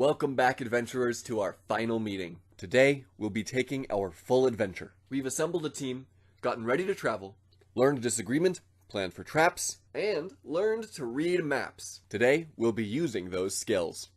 Welcome back, adventurers, to our final meeting. Today, we'll be taking our full adventure. We've assembled a team, gotten ready to travel, learned a disagreement, planned for traps, and learned to read maps. Today, we'll be using those skills.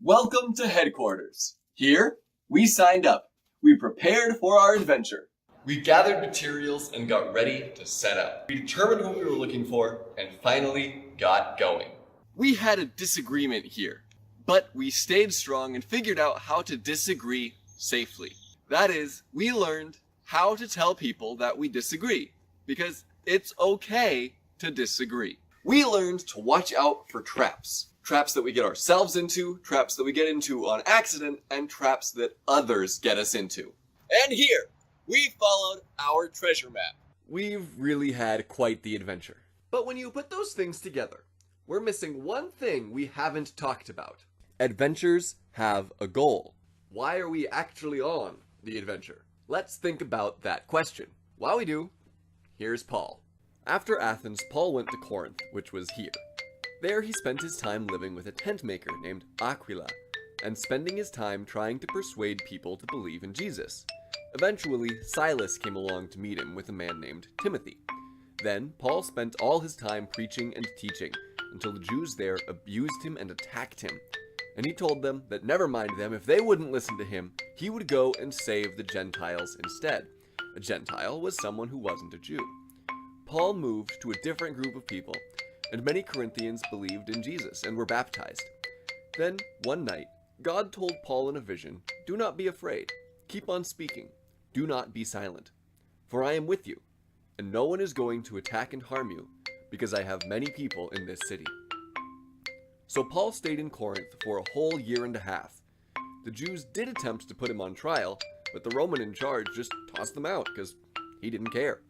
Welcome to headquarters. Here, we signed up. We prepared for our adventure. We gathered materials and got ready to set out. We determined what we were looking for and finally got going. We had a disagreement here, but we stayed strong and figured out how to disagree safely. That is, we learned how to tell people that we disagree, because it's okay to disagree. We learned to watch out for traps. Traps that we get ourselves into, traps that we get into on accident, and traps that others get us into. And here, we followed our treasure map. We've really had quite the adventure. But when you put those things together, we're missing one thing we haven't talked about. Adventures have a goal. Why are we actually on the adventure? Let's think about that question. While we do, here's Paul. After Athens, Paul went to Corinth, which was here. There he spent his time living with a tent maker named Aquila, and spending his time trying to persuade people to believe in Jesus. Eventually, Silas came along to meet him with a man named Timothy. Then, Paul spent all his time preaching and teaching, until the Jews there abused him and attacked him. And he told them that never mind them, if they wouldn't listen to him, he would go and save the Gentiles instead. A Gentile was someone who wasn't a Jew. Paul moved to a different group of people, and many Corinthians believed in Jesus and were baptized. Then, one night, God told Paul in a vision, "Do not be afraid. Keep on speaking. Do not be silent. For I am with you, and no one is going to attack and harm you, because I have many people in this city." So Paul stayed in Corinth for a whole year and a half. The Jews did attempt to put him on trial, but the Roman in charge just tossed them out because he didn't care.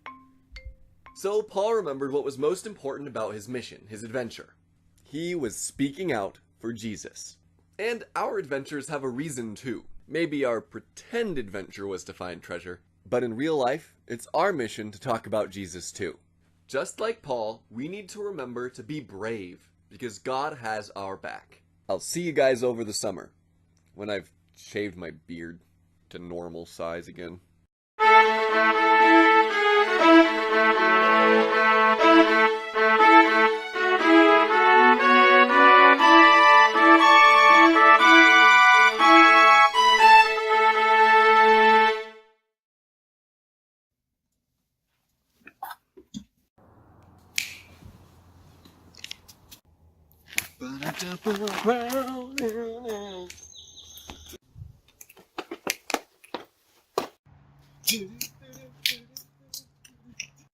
So Paul remembered what was most important about his mission, his adventure. He was speaking out for Jesus. And our adventures have a reason too. Maybe our pretend adventure was to find treasure, but in real life, it's our mission to talk about Jesus too. Just like Paul, we need to remember to be brave, because God has our back. I'll see you guys over the summer, when I've shaved my beard to normal size again.